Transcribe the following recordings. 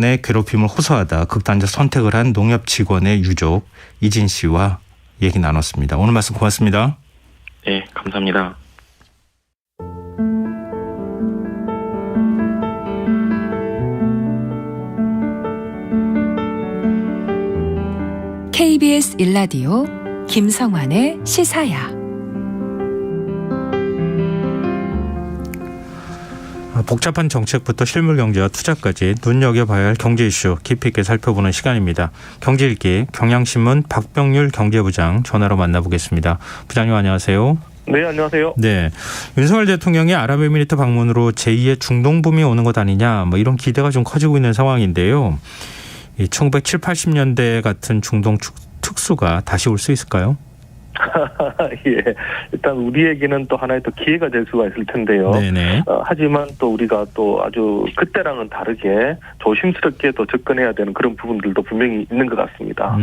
괴롭힘을 호소하다 극단적 선택을 한 농협 직원의 유족 이진 씨와 얘기 나눴습니다. 오늘 말씀 고맙습니다. 네, 감사합니다. KBS 1라디오 김성환의 시사야. 복잡한 정책부터 실물 경제와 투자까지 눈여겨봐야 할 경제 이슈 깊이 있게 살펴보는 시간입니다. 경제읽기 경향신문 박병률 경제부장 전화로 만나보겠습니다. 부장님 안녕하세요. 네, 안녕하세요. 네, 윤석열 대통령의 아랍에미리트 방문으로 제2의 중동 붐이 오는 것 아니냐 이런 기대가 좀 커지고 있는 상황인데요. 1970, 80년대 같은 중동 특수가 다시 올 수 있을까요? 예, 일단 우리에게는 또 하나의 또 기회가 될 수가 있을 텐데요. 네네. 하지만 또 우리가 또 아주 그때랑은 다르게 조심스럽게 또 접근해야 되는 그런 부분들도 분명히 있는 것 같습니다.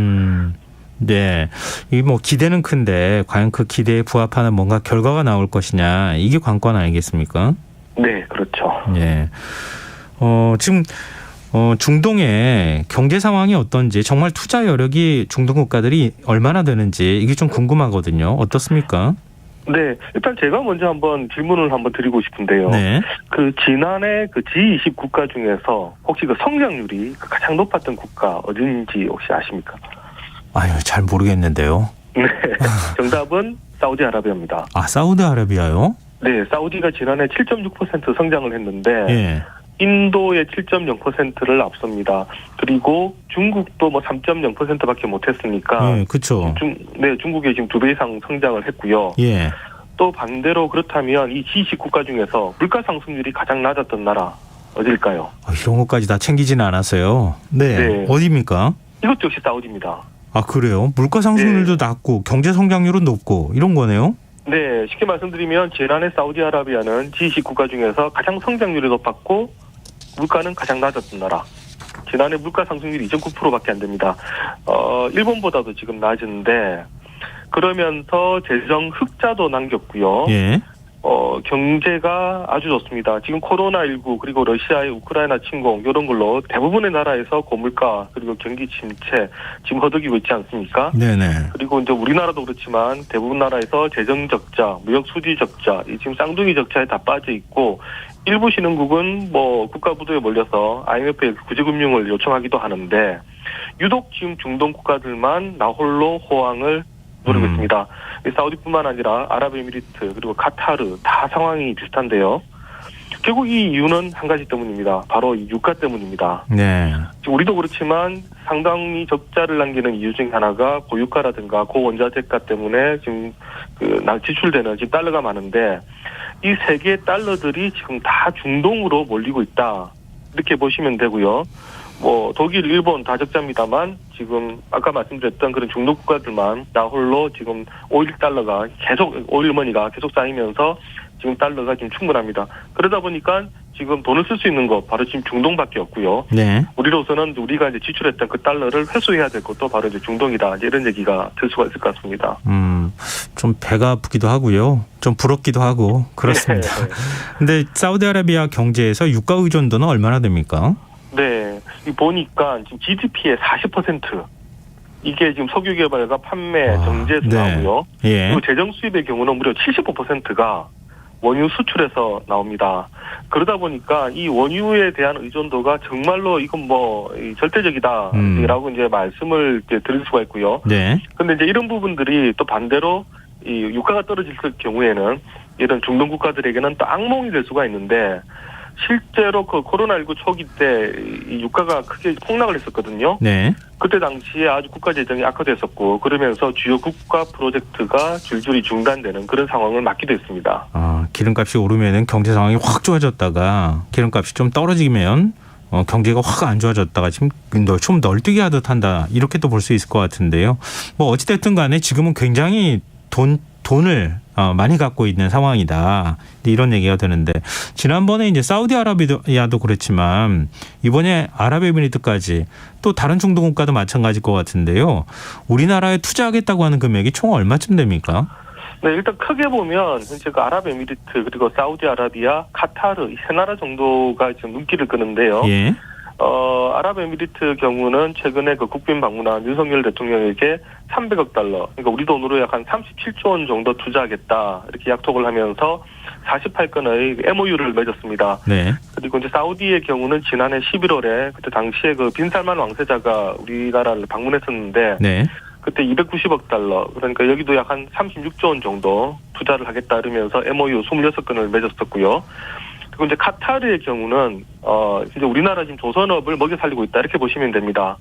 네, 이 기대는 큰데 과연 그 기대에 부합하는 뭔가 결과가 나올 것이냐 이게 관건 아니겠습니까? 네, 그렇죠. 네, 지금 중동의 경제 상황이 어떤지 정말 투자 여력이 중동 국가들이 얼마나 되는지 이게 좀 궁금하거든요. 어떻습니까? 네, 일단 제가 먼저 한번 질문을 한번 드리고 싶은데요. 네. 그 지난해 그 G20 국가 중에서 혹시 그 성장률이 가장 높았던 국가 어딘지 혹시 아십니까? 아유, 잘 모르겠는데요. 네, 정답은 사우디아라비아입니다. 아, 사우디아라비아요? 네, 사우디가 지난해 7.6% 성장을 했는데 예. 인도의 7.0%를 앞섭니다. 그리고 중국도 3.0%밖에 못했으니까. 예, 그렇죠. 중국이 지금 2배 이상 성장을 했고요. 예. 또 반대로 그렇다면 이 G20 국가 중에서 물가 상승률이 가장 낮았던 나라 어딜까요? 이런 것까지 다 챙기지는 않았어요. 네. 네. 어디입니까? 이것도 역시 사우디입니다. 아, 그래요? 물가 상승률도 네. 낮고 경제 성장률은 높고 이런 거네요? 네, 쉽게 말씀드리면 지난해 사우디아라비아는 G20 국가 중에서 가장 성장률이 높았고 물가는 가장 낮았던 나라. 지난해 물가 상승률이 2.9%밖에 안 됩니다. 일본보다도 지금 낮은데 그러면서 재정 흑자도 남겼고요. 예. 경제가 아주 좋습니다. 지금 코로나19 그리고 러시아의 우크라이나 침공 이런 걸로 대부분의 나라에서 고물가 그리고 경기 침체 지금 허덕이고 있지 않습니까? 네네. 그리고 이제 우리나라도 그렇지만 대부분 나라에서 재정 적자, 무역 수지 적자, 지금 쌍둥이 적자에 다 빠져 있고 일부 신흥국은 국가 부도에 몰려서 IMF에 구제금융을 요청하기도 하는데 유독 지금 중동 국가들만 나홀로 호황을 노리고 있습니다. 사우디뿐만 아니라 아랍에미리트 그리고 카타르 다 상황이 비슷한데요. 결국 이 이유는 한 가지 때문입니다. 바로 이 유가 때문입니다. 네. 지금 우리도 그렇지만 상당히 적자를 남기는 이유 중 하나가 고유가라든가 고원자재가 때문에 지금 지출되는 지금 달러가 많은데 이 세 개의 달러들이 지금 다 중동으로 몰리고 있다. 이렇게 보시면 되고요. 독일, 일본 다 적자입니다만 지금 아까 말씀드렸던 그런 중동 국가들만 나홀로 지금 오일 달러가 오일 머니가 계속 쌓이면서 지금 달러가 지금 충분합니다. 그러다 보니까 지금 돈을 쓸 수 있는 거 바로 지금 중동밖에 없고요. 네. 우리로서는 우리가 이제 지출했던 그 달러를 회수해야 될 것도 바로 이제 중동이다. 이런 얘기가 될 수가 있을 것 같습니다. 좀 배가 아프기도 하고요. 좀 부럽기도 하고 그렇습니다. 네. 근데 사우디아라비아 경제에서 유가 의존도는 얼마나 됩니까? 네, 보니까 지금 GDP의 40% 이게 지금 석유 개발과 판매, 정제에서 나오고요. 예. 그리고 재정 수입의 경우는 무려 75%가 원유 수출에서 나옵니다. 그러다 보니까 이 원유에 대한 의존도가 정말로 이건 절대적이다라고 이제 말씀을 이제 드릴 수가 있고요. 네. 근데 이제 이런 부분들이 또 반대로 이 유가가 떨어질 경우에는 이런 중동 국가들에게는 또 악몽이 될 수가 있는데 실제로 그 코로나19 초기 때 이 유가가 크게 폭락을 했었거든요. 네. 그때 당시에 아주 국가 재정이 악화됐었고 그러면서 주요 국가 프로젝트가 줄줄이 중단되는 그런 상황을 맞기도 했습니다. 기름값이 오르면은 경제 상황이 확 좋아졌다가 기름값이 좀 떨어지면 경제가 확 안 좋아졌다가 지금 좀 널뛰게 하듯 한다 이렇게 또 볼 수 있을 것 같은데요. 어찌됐든 간에 지금은 굉장히 돈을 많이 갖고 있는 상황이다. 이런 얘기가 되는데 지난번에 이제 사우디아라비아도 그렇지만 이번에 아랍에미리트까지 또 다른 중동 국가도 마찬가지일 것 같은데요. 우리나라에 투자하겠다고 하는 금액이 총 얼마쯤 됩니까? 네, 일단 크게 보면 현재 그 아랍에미리트 그리고 사우디아라비아, 카타르 이 세 나라 정도가 지금 눈길을 끄는데요. 예. 아랍에미리트 경우는 최근에 그 국빈 방문한 윤석열 대통령에게 300억 달러, 그러니까 우리 돈으로 약 한 37조 원 정도 투자하겠다 이렇게 약속을 하면서 48건의 MOU를 맺었습니다. 네. 그리고 이제 사우디의 경우는 지난해 11월에 그때 당시에 그 빈살만 왕세자가 우리나라를 방문했었는데 네. 그때 290억 달러, 그러니까 여기도 약 한 36조 원 정도 투자를 하겠다 이러면서 MOU 26건을 맺었었고요. 그리고 이제 카타르의 경우는 이제 우리나라 지금 조선업을 먹여 살리고 있다 이렇게 보시면 됩니다.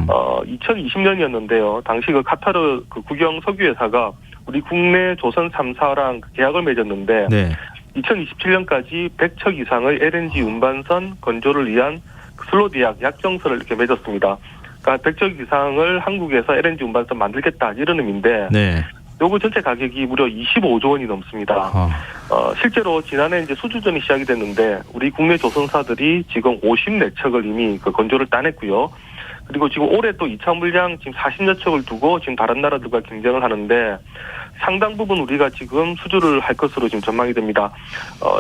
2020년이었는데요. 당시 그 카타르 그 국영 석유회사가 우리 국내 조선 3사랑 계약을 맺었는데 네. 2027년까지 100척 이상의 LNG 운반선 건조를 위한 슬로디약 약정서를 이렇게 맺었습니다. 그러니까 100척 이상을 한국에서 LNG 운반선 만들겠다 이런 의미인데 네. 요거 전체 가격이 무려 25조 원이 넘습니다. 실제로 지난해 이제 수주전이 시작이 됐는데 우리 국내 조선사들이 지금 54척을 이미 그 건조를 따냈고요. 그리고 지금 올해 또 2차 물량 지금 40여 척을 두고 지금 다른 나라들과 경쟁을 하는데 상당 부분 우리가 지금 수주를 할 것으로 지금 전망이 됩니다.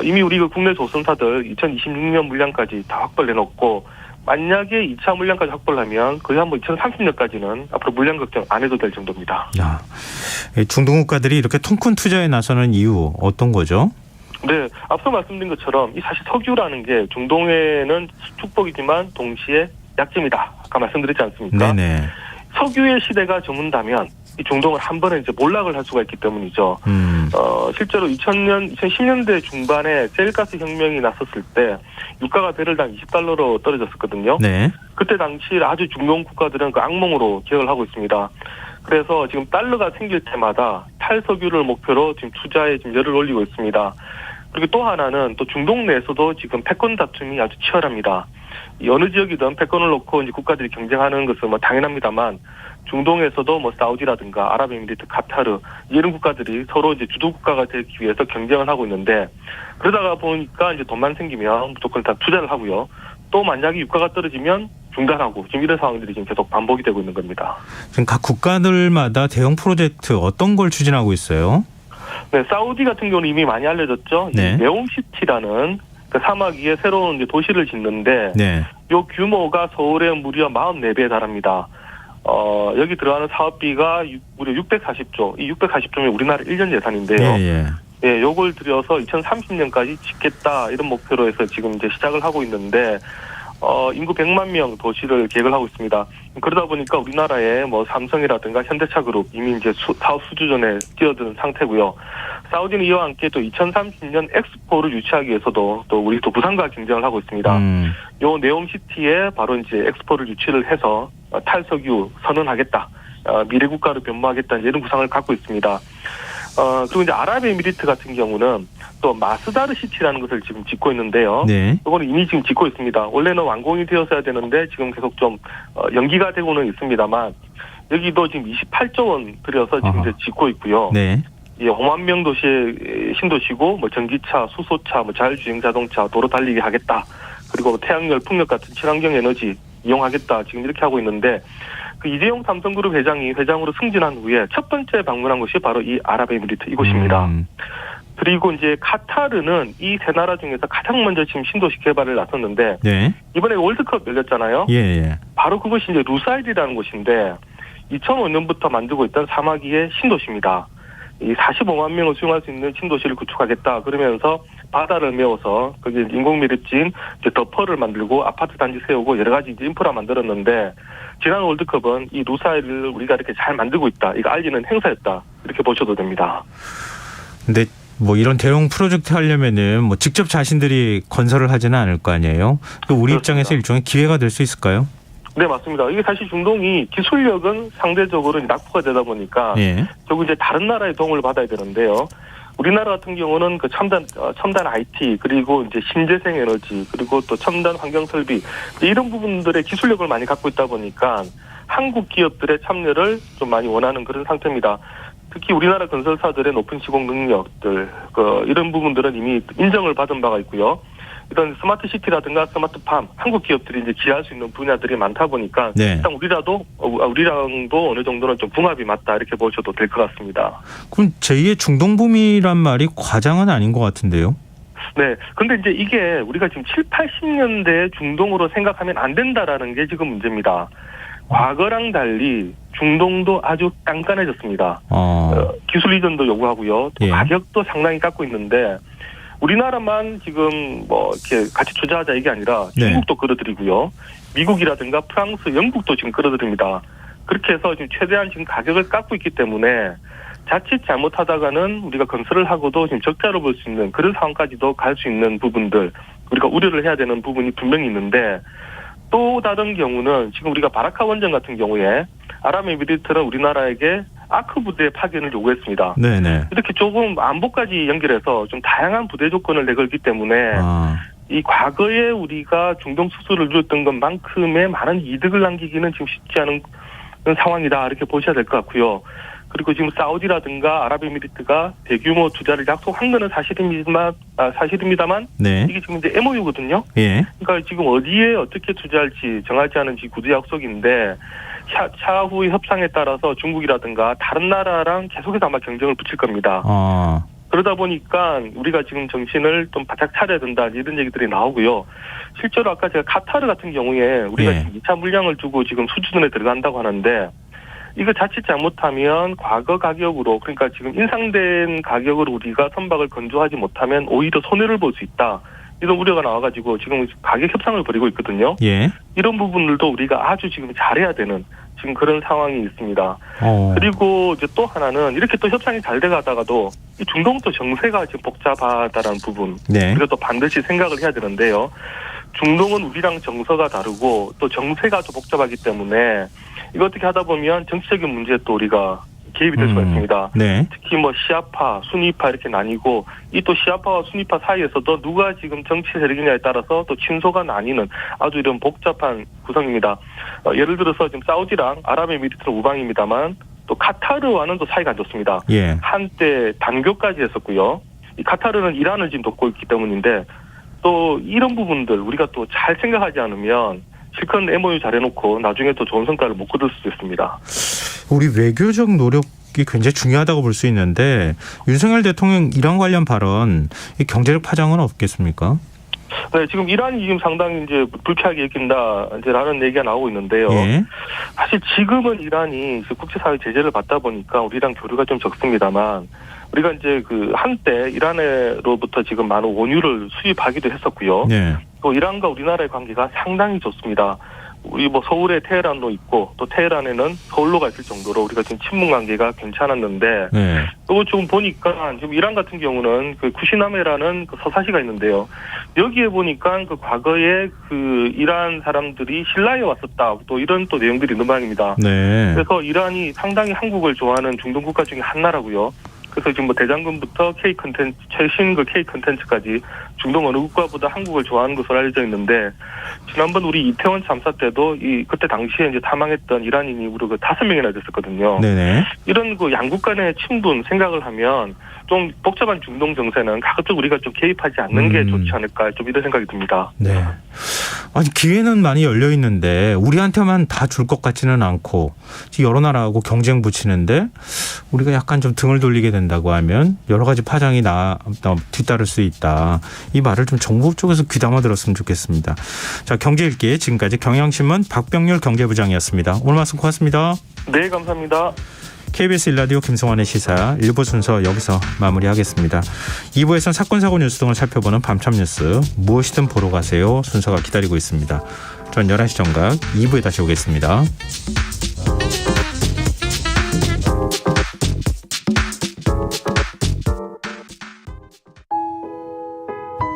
이미 우리 그 국내 조선사들 2026년 물량까지 다 확보를 해놓고 만약에 2차 물량까지 확보를 하면 거의 한번 2030년까지는 앞으로 물량 걱정 안 해도 될 정도입니다. 야, 중동 국가들이 이렇게 통큰 투자에 나서는 이유 어떤 거죠? 네, 앞서 말씀드린 것처럼 이 사실 석유라는 게 중동에는 축복이지만 동시에 약점이다. 아까 말씀드렸지 않습니까? 네네. 석유의 시대가 저문다면 이 중동을 한 번에 이제 몰락을 할 수가 있기 때문이죠. 실제로 2010년대 중반에 셀가스 혁명이 났었을 때 유가가 배럴당 20달러로 떨어졌었거든요. 네. 그때 당시 아주 중동 국가들은 그 악몽으로 기억을 하고 있습니다. 그래서 지금 달러가 생길 때마다 탈석유를 목표로 지금 투자에 지금 열을 올리고 있습니다. 그리고 또 하나는 또 중동 내에서도 지금 패권 다툼이 아주 치열합니다. 어느 지역이든 패권을 놓고 이제 국가들이 경쟁하는 것은 뭐 당연합니다만 중동에서도 뭐 사우디라든가 아랍에미리트, 카타르 이런 국가들이 서로 이제 주도 국가가 되기 위해서 경쟁을 하고 있는데 그러다가 보니까 이제 돈만 생기면 무조건 다 투자를 하고요. 또 만약에 유가가 떨어지면 중단하고 지금 이런 상황들이 지금 계속 반복이 되고 있는 겁니다. 지금 각 국가들마다 대형 프로젝트 어떤 걸 추진하고 있어요? 네, 사우디 같은 경우는 이미 많이 알려졌죠. 네. 네옴시티라는 그 사막 위에 새로운 이제 도시를 짓는데 네. 요 규모가 서울의 무려 44배에 달합니다. 여기 들어가는 사업비가 무려 640조. 이 640조면 우리나라 1년 예산인데요. 예. 예, 요걸 들여서 2030년까지 짓겠다 이런 목표로 해서 지금 이제 시작을 하고 있는데 인구 100만 명 도시를 계획을 하고 있습니다. 그러다 보니까 우리나라의 뭐 삼성이라든가 현대차그룹 이미 이제 사업 수주전에 뛰어드는 상태고요. 사우디는 이와 함께 또 2030년 엑스포를 유치하기 위해서도 또 우리 또 부산과 경쟁을 하고 있습니다. 요 네옴시티에 바로 이제 엑스포를 유치를 해서 탈석유 선언하겠다, 미래 국가로 변모하겠다 이런 구상을 갖고 있습니다. 그리고 이제 아랍에미리트 같은 경우는 또 마스다르 시티라는 것을 지금 짓고 있는데요. 네. 이거는 이미 지금 짓고 있습니다. 원래는 완공이 되었어야 되는데 지금 계속 좀 연기가 되고는 있습니다만 여기도 지금 28조 원 들여서 지금 이제 짓고 있고요. 네. 예, 5만 명 도시의 신도시고 뭐 전기차, 수소차, 뭐 자율주행 자동차, 도로 달리기 하겠다. 그리고 태양열, 풍력 같은 친환경 에너지 이용하겠다. 지금 이렇게 하고 있는데 그 이재용 삼성그룹 회장이 회장으로 승진한 후에 첫 번째 방문한 곳이 바로 이 아랍에미리트 이곳입니다. 그리고 이제 카타르는 이 세 나라 중에서 가장 먼저 지금 신도시 개발을 나섰는데 네. 이번에 월드컵 열렸잖아요. 예. 바로 그것이 이제 루사일이라는 곳인데 2005년부터 만들고 있던 사막 위의 신도시입니다. 이 45만 명을 수용할 수 있는 신도시를 구축하겠다 그러면서 바다를 메워서 거기 인공미립진 이제 더퍼를 만들고 아파트 단지 세우고 여러 가지 이제 인프라 만들었는데 지난 월드컵은 이 루사일을 우리가 이렇게 잘 만들고 있다. 이거 알리는 행사였다. 이렇게 보셔도 됩니다. 근데 뭐 이런 대형 프로젝트 하려면은 뭐 직접 자신들이 건설을 하지는 않을 거 아니에요. 또 우리 그렇습니다. 입장에서 일종의 기회가 될 수 있을까요? 네, 맞습니다. 이게 사실 중동이 기술력은 상대적으로 낙후가 되다 보니까 예. 결국 이제 다른 나라의 도움을 받아야 되는데요. 우리나라 같은 경우는 그 첨단 IT 그리고 이제 신재생 에너지 그리고 또 첨단 환경 설비 이런 부분들의 기술력을 많이 갖고 있다 보니까 한국 기업들의 참여를 좀 많이 원하는 그런 상태입니다. 특히 우리나라 건설사들의 높은 시공 능력들 이런 부분들은 이미 인정을 받은 바가 있고요. 이런 스마트 시티라든가 스마트팜 한국 기업들이 이제 기여할 수 있는 분야들이 많다 보니까 네. 일단 우리랑도 어느 정도는 좀 궁합이 맞다 이렇게 보셔도 될 것 같습니다. 그럼 제2의 중동붐이란 말이 과장은 아닌 것 같은데요? 네. 근데 이제 이게 우리가 지금 7, 80년대 중동으로 생각하면 안 된다라는 게 지금 문제입니다. 과거랑 달리 중동도 아주 깐깐해졌습니다. 기술 이전도 요구하고요. 또 예. 가격도 상당히 깎고 있는데 우리나라만 지금 뭐 이렇게 같이 투자하자 이게 아니라 중국도 끌어들이고요. 미국이라든가 프랑스, 영국도 지금 끌어들입니다. 그렇게 해서 지금 최대한 지금 가격을 깎고 있기 때문에 자칫 잘못하다가는 우리가 건설을 하고도 지금 적자를 볼 수 있는 그런 상황까지도 갈 수 있는 부분들 우리가 우려를 해야 되는 부분이 분명히 있는데 또 다른 경우는 지금 우리가 바라카 원전 같은 경우에 아랍에미리트는 우리나라에게 아크 부대 파견을 요구했습니다. 네네. 이렇게 조금 안보까지 연결해서 좀 다양한 부대 조건을 내걸기 때문에 이 과거에 우리가 중동 수수를 누렸던 것만큼의 많은 이득을 남기기는 지금 쉽지 않은 그런 상황이다 이렇게 보셔야 될 것 같고요. 그리고 지금 사우디라든가 아랍에미리트가 대규모 투자를 약속한 거는 사실입니다만 네. 이게 지금 이제 MOU거든요. 예. 그러니까 지금 어디에 어떻게 투자할지 정하지 않은 구두 약속인데 차후의 협상에 따라서 중국이라든가 다른 나라랑 계속해서 아마 경쟁을 붙일 겁니다. 그러다 보니까 우리가 지금 정신을 좀 바짝 차려야 된다 이런 얘기들이 나오고요. 실제로 아까 제가 카타르 같은 경우에 우리가 예. 지금 2차 물량을 두고 지금 수주전에 들어간다고 하는데 이거 자칫 잘못하면 과거 가격으로 그러니까 지금 인상된 가격으로 우리가 선박을 건조하지 못하면 오히려 손해를 볼 수 있다. 이런 우려가 나와가지고 지금 가격 협상을 벌이고 있거든요. 예. 이런 부분들도 우리가 아주 지금 잘해야 되는 지금 그런 상황이 있습니다. 그리고 이제 또 하나는 이렇게 또 협상이 잘 돼가다가도 이 중동도 정세가 지금 복잡하다라는 부분 네. 우리가 또 반드시 생각을 해야 되는데요. 중동은 우리랑 정서가 다르고 또 정세가 좀 복잡하기 때문에 이거 어떻게 하다 보면 정치적인 문제에 또 우리가 개입이 될 수가 있습니다. 네. 특히 뭐 시아파, 수니파 이렇게 나뉘고 이 또 시아파와 수니파 사이에서도 누가 지금 정치 세력이냐에 따라서 또 친소가 나뉘는 아주 이런 복잡한 구성입니다. 예를 들어서 지금 사우디랑 아랍에미리트는 우방입니다만 또 카타르와는 또 사이가 안 좋습니다. 예. 한때 단교까지 했었고요. 이 카타르는 이란을 지금 돕고 있기 때문인데 또 이런 부분들 우리가 또 잘 생각하지 않으면 실컷 MOU 잘해놓고 나중에 또 좋은 성과를 못 거둘 수도 있습니다. 우리 외교적 노력이 굉장히 중요하다고 볼 수 있는데 윤석열 대통령 이란 관련 발언 이 경제적 파장은 없겠습니까? 네, 지금 이란이 지금 상당히 이제 불쾌하게 여긴다 이제라는 얘기가 나오고 있는데요. 예. 사실 지금은 이란이 국제사회 제재를 받다 보니까 우리랑 교류가 좀 적습니다만 우리가 이제 그 한때 이란으로부터 지금 많은 원유를 수입하기도 했었고요. 네. 또 이란과 우리나라의 관계가 상당히 좋습니다. 우리 뭐 서울에 테헤란도 있고 또 테헤란에는 서울로가 있을 정도로 우리가 지금 친분 관계가 괜찮았는데 네. 또 지금 보니까 지금 이란 같은 경우는 그 쿠시나메라는 그 서사시가 있는데요. 여기에 보니까 그 과거에 그 이란 사람들이 신라에 왔었다. 또 이런 또 내용들이 있는 모양입니다. 네. 그래서 이란이 상당히 한국을 좋아하는 중동 국가 중에 한 나라고요. 그래서 지금 뭐 대장금부터 K 컨텐츠, 최신 그 K 컨텐츠까지 중동 어느 국가보다 한국을 좋아하는 것으로 알려져 있는데 지난번 우리 이태원 참사 때도 그때 당시에 이제 사망했던 이란인이 우리 그 5명이나 됐었거든요. 네네. 이런 그 양국 간의 친분 생각을 하면 좀 복잡한 중동 정세는 가급적 우리가 좀 개입하지 않는 게 좋지 않을까 좀 이런 생각이 듭니다. 네. 아니 기회는 많이 열려 있는데 우리한테만 다 줄 것 같지는 않고 여러 나라하고 경쟁 붙이는데 우리가 약간 좀 등을 돌리게 된다고 하면 여러 가지 파장이 뒤따를 수 있다. 이 말을 좀 정부 쪽에서 귀담아 들었으면 좋겠습니다. 자, 경제일기 지금까지 경향신문 박병률 경제부장이었습니다. 오늘 말씀 고맙습니다. 네, 감사합니다. KBS 1라디오 김성환의 시사 1부 순서 여기서 마무리하겠습니다. 2부에서는 사건, 사고 뉴스 등을 살펴보는 밤참 뉴스 무엇이든 보러 가세요 순서가 기다리고 있습니다. 전 11시 정각 2부에 다시 오겠습니다.